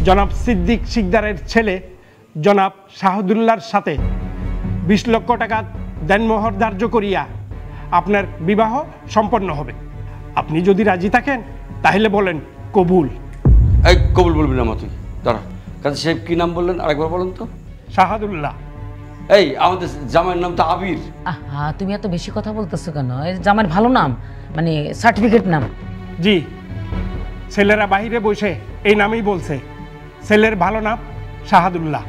জনাব সিদ্দিক শিকদারের ছেলে জনাব শাহাদুল্লাহর সাথে 20 লক্ষ টাকা দেনমোহর ধার্য করিয়া আপনার বিবাহ সম্পন্ন হবে। আপনি যদি রাজি থাকেন তাহলে বলেন কবুল। এই কবুল বলবি না মা তুই, দাঁড়া। কাজী সাহেব কি নাম বললেন আরেকবার বলেন তো? শাহাদুল্লাহ। এই আমাদের জামাইয়ের নাম তো আবির। আহা তুমি এত বেশি কথা বলতেছো কেন? এই জামার ভালো নাম, মানে সার্টিফিকেট নাম। জি, ছেলেরা বাহিরে বসে এই নামেই বলছে। ছেলের ভালো নাম শাহাদুল্লাহ।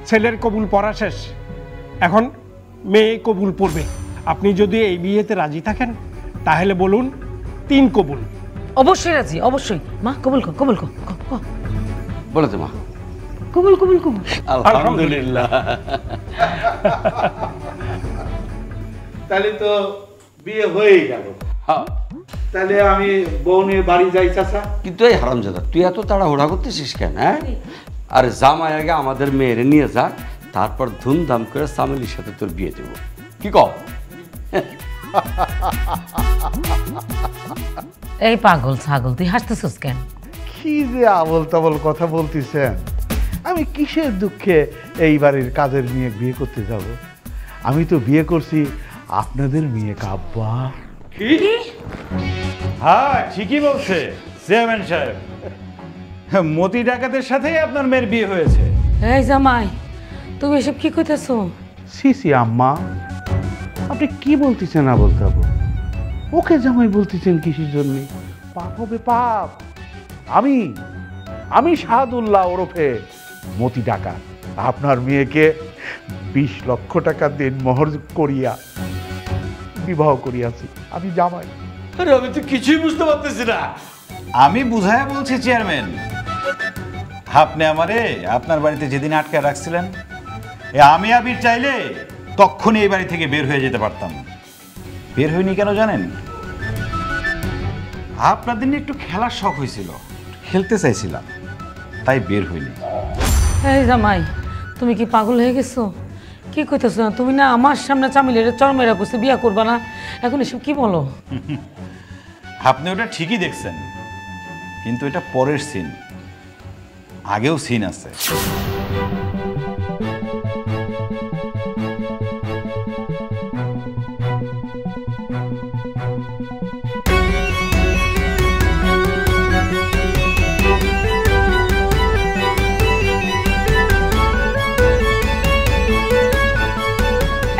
ছেলের কবুল পড়া শেষ, এখন মেয়ে কবুল পড়বে। আপনি যদি এই বিয়েতে রাজি থাকেন তাহলে বলুন 3 কবুল। অবশ্যই রাজি, অবশ্যই। মা কবুল কর, কবুল কর, বলে তো মা। কবুল কবুল কবুল। আলহামদুলিল্লাহ। তাহলে তো বিয়ে হয়েই গেল। হ্যাঁ, তাহলে আমি বউ নিয়ে বাড়ি যাই চাচা। কিন্তু এই হারামজাদা তুই এত তাড়াহুড়া করতেছিস কেন? হ্যাঁ, আর জামাই আগে আমাদের মেয়েরে নিয়ে যা, তারপর ধুমধাম করে সামিলির সাথে তোর বিয়ে দেব। কি কও? এই পাগল ছাগল, তুই হাসতেছিস কেন? কি যে আবল তাবল কথা বলতেছেন। আমি কিসের দুঃখে এই বাড়ির কাজের মেয়ে বিয়ে করতে যাব? আমি তো বিয়ে করছি আপনাদের মেয়ে কাব্বা। কি? হ্যাঁ, ঠিকই বলছে চেয়ারম্যান সাহেব। মতি ডাকাতের সাথেই আপনার মেয়ের বিয়ে হয়েছে। এই জামাই, তুমি এসব কি কইতেছো? সি আম্মা, আপনি কি বলতেছেন না বলতে হবো? ওকে জামাই বলতেছেন কিসের জন্য? পাপ হবে পাপ। আমি শাহাদুল্লাহ ওরফে মতি ডাকাত আপনার মেয়েকে 20 লক্ষ টাকা দিন মোহর করিয়া বিবাহ করিয়াছি। আমি জামাই। আরে আমি তো কিছুই বুঝতে পারতেছি না। আমি বুঝায় বলছি চেয়ারম্যান, আপনি আমারে আপনার বাড়িতে যেদিন আটকে রাখছিলেন, আমি আবির চাইলে তখনই এই বাড়ি থেকে বের হয়ে যেতে পারতাম। বের হইনি কেন জানেন? আপনাদের নিয়ে একটু খেলার শখ হয়েছিল, খেলতে চাইছিলাম, তাই বের হইনি। এই জামাই, তুমি কি পাগল হয়ে গেছো? কি কইতেছো না? তুমি না আমার সামনে চামিলের চরমেরা কইছে বিয়া করবা না, এখন এসব কি বলো? আপনি ওটা ঠিকই দেখছেন, কিন্তু এটা পরের সিন, আগেও সিন আছে।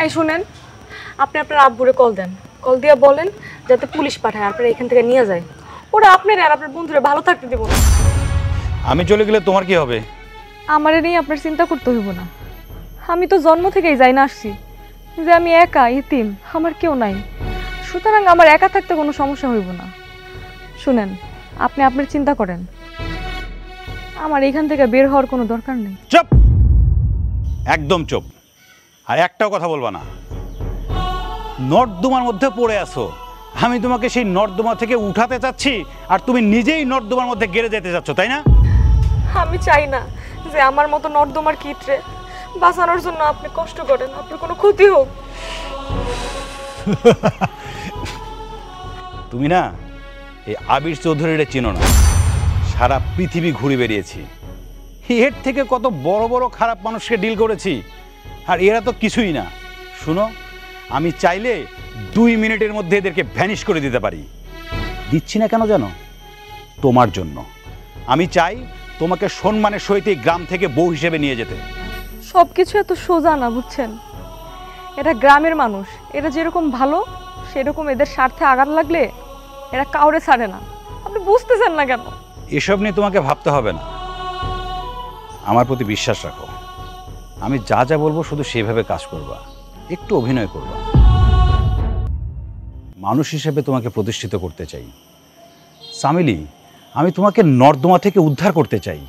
এই শুনেন, আপনি আপনার আব্বুরে কল দেন, কল দিয়ে বলেন যাতে পুলিশ পাঠায় আপনারা এখান থেকে নিয়ে যায়। ওরা আপনার আর আপনার বন্ধুরা ভালো থাকতে দেব না। আমি চলে গেলে তোমার কি হবে? আমারে নিয়ে আপনার চিন্তা করতে হইব না। আমি তো জন্ম থেকেই যাই না আসছি যে আমি একা ইতিম, আমার কেউ নাই, সুতরাং আমার একা থাকতে কোনো সমস্যা হইব না। শুনেন, আপনি আপনার চিন্তা করেন, আমার এখান থেকে বের হওয়ার কোনো দরকার নেই। চুপ, একদম চুপ। আর একটাও কথা বলবা না। নর্দমার মধ্যে পড়ে আছো, আমি তোমাকে সেই নর্দমা থেকে উঠাতে চাচ্ছি, আর তুমি নিজেই নর্দমার মধ্যে গেড়ে যেতে চাচ্ছ, তাই না? আমি চাই না যে আমার মতো নর্দমার কিটরে বাঁচানোর জন্য আপনি কষ্ট করেন, আপনার কোনো ক্ষতি হোক। তুমি না এই আবির চৌধুরীরে চিনো না। সারা পৃথিবী ঘুরে বেরিয়েছি, এর থেকে কত বড় বড় খারাপ মানুষকে ডিল করেছি, আর এরা তো কিছুই না। শুনো, আমি চাইলে 2 মিনিটের মধ্যে এদেরকে ভ্যানিশ করে দিতে পারি। দিচ্ছি না কেন জানো? তোমার জন্য। আমি চাই তোমাকে সম্মানের সহিত এই গ্রাম থেকে বউ হিসেবে নিয়ে যেতে। সব কিছু এত সোজা না, বুঝছেন? এরা গ্রামের মানুষ, এরা যেরকম ভালো সেরকম এদের স্বার্থে আঘাত লাগলে এরা কাউরে ছাড়ে না। আপনি বুঝতেছেন না কেন? এসব নিয়ে তোমাকে ভাবতে হবে না, আমার প্রতি বিশ্বাস রাখো। আমি যা যা বলবো শুধু সেভাবে কাজ করবা, একটু অভিনয় করবা। মানুষ হিসেবে তোমাকে প্রতিষ্ঠিত করতে চাই সামিলি। আমি তোমাকে নর্দমা থেকে উদ্ধার করতে চাই।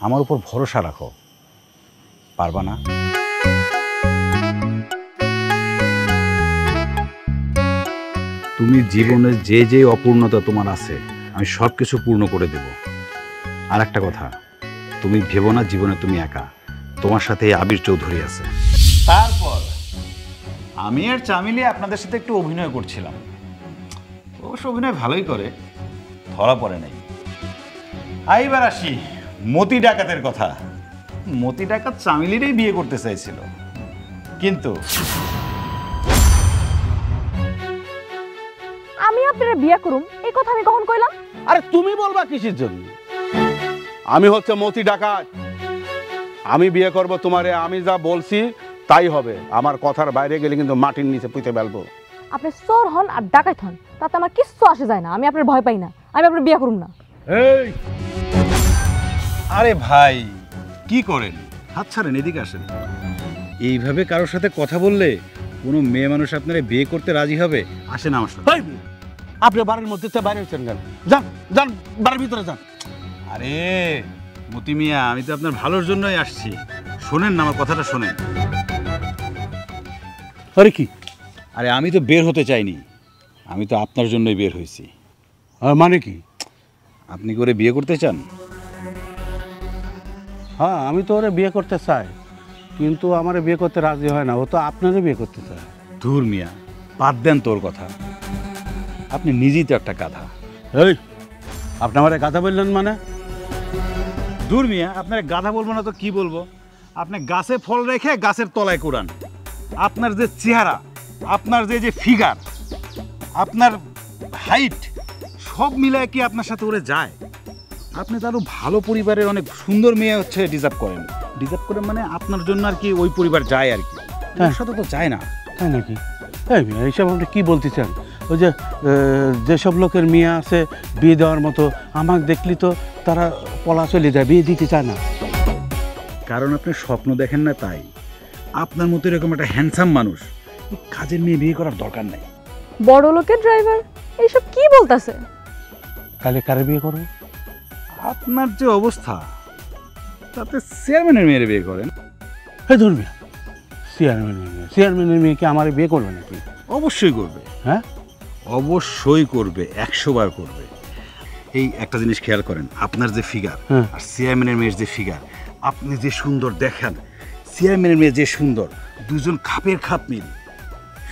আমার উপর ভরসা রাখো, পারবা না? তুমি জীবনে যে যে অপূর্ণতা তোমার আছে, আমি সব কিছু পূর্ণ করে দেব। আর একটা কথা, তুমি ভেবো না জীবনে তুমি একা, তোমার সাথে আবির চৌধুরী আছে। তারপর আমি আর চামিলি আপনাদের সাথে একটু অভিনয় করছিলাম, অবশ্য অভিনয় ভালোই করে, ধরা পড়ে নাই। এইবার আসি মতি ডাকাতের কথা। মতি ডাকাত চামিলিরই বিয়ে করতে চাইছিল, কিন্তু আমি আপনারা বিয়ে করুম এই কথা আমি কখন কইলাম? আরে তুমি বলবা কিসের জন্য? আমি হচ্ছে মতি ডাকাত, আমি বিয়ে করব তোমারে, আমি যা বলছি তাই হবে। আমার কথার বাইরে গেলে কিন্তু মাটির নিচে পুঁতে ফেলবো। আপনি চোর হন আর ডাকাত হন, তাতে আমার কিচ্ছু আসে যায় না। আমি আপনার ভয় পাই না, আমি আপনার বিয়ে করুম না। এই আরে ভাই কি করেন, হাত ছাড়েন, এদিকে আসেন। এইভাবে কারোর সাথে কথা বললে কোনো মেয়ে মানুষ আপনারা বিয়ে করতে রাজি হবে? আসেন আমার সাথে। আপনি বাড়ির মধ্যে বাইরে হচ্ছেন কেন? যান যান, বাড়ির ভিতরে যান। আরে মতি মিয়া, আমি তো আপনার ভালোর জন্যই আসছি, শোনেন না আমার কথাটা, শোনেন। আরে কি? আরে আমি তো বের হতে চাইনি, আমি তো আপনার জন্যই বের হয়েছি। মানে কি? আপনি করে বিয়ে করতে চান? হ্যাঁ, আমি তো ওরে বিয়ে করতে চাই, কিন্তু আমার বিয়ে করতে রাজি হয় না। ও তো আপনারই বিয়ে করতে চায়। ধুর মিয়া, বাদ দেন তোর কথা, আপনি নিজেই তো একটা গাধা। এই আপনি আমার গাধা বললেন মানে? দূর মিয়া, আপনার গাধা বলবো না তো কি বলবো? আপনি গাছে ফল রেখে গাছের তলায় কোরান। আপনার যে চেহারা, আপনার যে ফিগার, আপনার হাইট, সব মিলায় কি আপনার সাথে ওরে যায়? আপনি তো আরো ভালো পরিবারের অনেক সুন্দর মেয়ে হচ্ছে ডিজার্ভ করেন। ডিজার্ভ করেন মানে আপনার জন্য আর কি ওই পরিবার যায় আর কি, তার সাথে তো যায় না। তাই নাকি? এইসব আপনি কি বলতে চান? ওই যে যেসব লোকের মেয়ে আছে বিয়ে দেওয়ার মতো, আমাকে দেখলি তো তারা পলা চলে যায়, বিয়ে দিতে চায় না। কারণ আপনি স্বপ্ন দেখেন না তাই। আপনার মতো এরকম একটা হ্যান্ডসাম মানুষ কাজের মেয়ে বিয়ে করার দরকার নাই। বড় লোকের ড্রাইভার এইসব কি বলতাছে? তাহলে কারে বিয়ে করো? আপনার যে অবস্থা তাতে চেয়ারম্যানের মেয়ের বিয়ে করেন। হ্যাঁ ধরবি, চেয়ারম্যানের মেয়েকে আমার বিয়ে করবে নাকি? অবশ্যই করবে। হ্যাঁ অবশ্যই করবে, 100 বার করবে। এই একটা জিনিস খেয়াল করেন, আপনার যে ফিগার আর চেয়ারম্যানের মেয়ের যে ফিগার, আপনি যে সুন্দর দেখেন, চেয়ারম্যানের মেয়ে যে সুন্দর, দুজন খাপের খাপ মিল।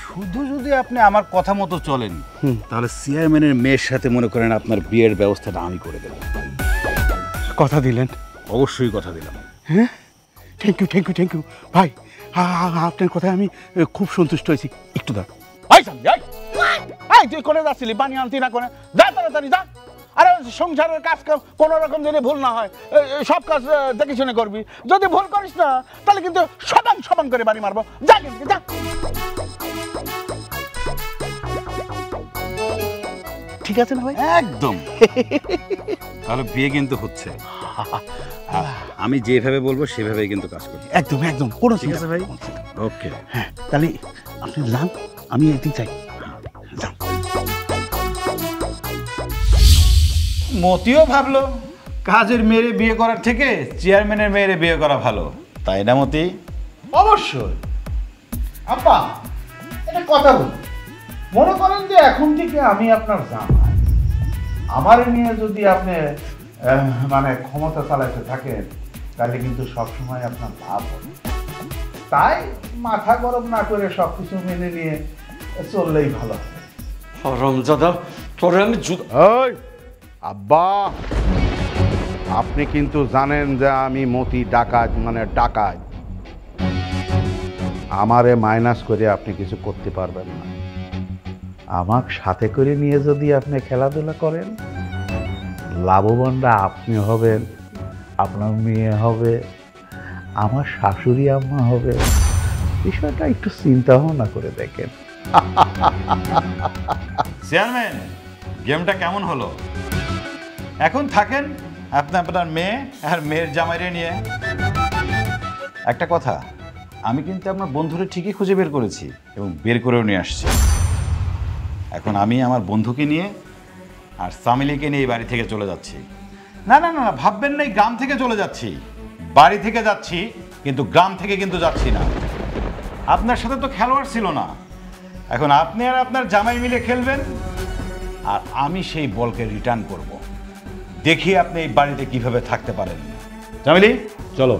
শুধু যদি আপনি আমার কথা মতো চলেন তাহলে চেয়ারম্যানের মেয়ের সাথে মনে করেন আপনার বিয়ের ব্যবস্থাটা আমি করে দেব। কথা দিলেন? অবশ্যই কথা দিলাম। হ্যাঁ, থ্যাংক ইউ ভাই। আপনার কথায় আমি খুব সন্তুষ্ট হয়েছি। একটু দাঁড়। তুই করে যাচ্ছিলি বানি আনতি না করে? যা তাড়াতাড়ি যা। আরে সংসারের কাজ কোনো রকম যদি ভুল না হয়, সব কাজ দেখে শুনে করবি। যদি ভুল করিস না তাহলে কিন্তু সবাং করে বাড়ি মারবো। যা কিন্তু যা। ঠিক আছে না ভাই? একদম। তাহলে বিয়ে কিন্তু হচ্ছে, আমি যেভাবে বলবো সেভাবেই কিন্তু কাজ করবো। একদম কোনো ঠিক আছে ভাই? ওকে। হ্যাঁ, তাহলে আপনি যান, আমি এদিক চাই। মতিও ভাবলো কাজের মেয়েরে বিয়ে করার থেকে চেয়ারম্যানের মেয়েরে বিয়ে করা ভালো, তাই না মতি? অবশ্যই। আপা এটা কথা বলি, মনে করেন যে এখন থেকে আমি আপনার জামাই, আমার নিয়ে যদি আপনি মানে ক্ষমতা চালাতে থাকেন তাহলে কিন্তু সবসময় আপনার লাভ হবে। তাই মাথা গরম না করে সবকিছু মেনে নিয়ে চললেই ভালো হবে। রমজাদা, তোরে আমি আব্বা, আপনি কিন্তু জানেন যে আমি মতি ডাকাত, মানে ডাকাত। আমারে মাইনাস করে আপনি কিছু করতে পারবেন না। আমার সাথে করে নিয়ে যদি আপনি খেলাধুলা করেন, লাভবানরা আপনি হবেন, আপনার মেয়ে হবে, আমার শাশুড়ি আম্মা হবে। বিষয়টা একটু চিন্তা ভাবনা করে দেখেন। চেয়ারম্যান, গেমটা কেমন হলো? এখন থাকেন আপনার মেয়ে আর মেয়ের জামাইরে নিয়ে। একটা কথা, আমি কিন্তু আপনার বন্ধুরে ঠিকই খুঁজে বের করেছি এবং বের করেও নিয়ে আসছি। এখন আমি আমার বন্ধুকে নিয়ে আর সামিলিকে নিয়ে এই বাড়ি থেকে চলে যাচ্ছি। না না না, ভাববেন না এই গ্রাম থেকে চলে যাচ্ছি, বাড়ি থেকে যাচ্ছি, কিন্তু গ্রাম থেকে কিন্তু যাচ্ছি না। আপনার সাথে তো খেলোয়াড় ছিল না, এখন আপনি আর আপনার জামাই মিলে খেলবেন আর আমি সেই বলকে রিটার্ন করব। দেখি আপনি এই বাড়িতে কিভাবে থাকতে পারেন। চামেলি চলো।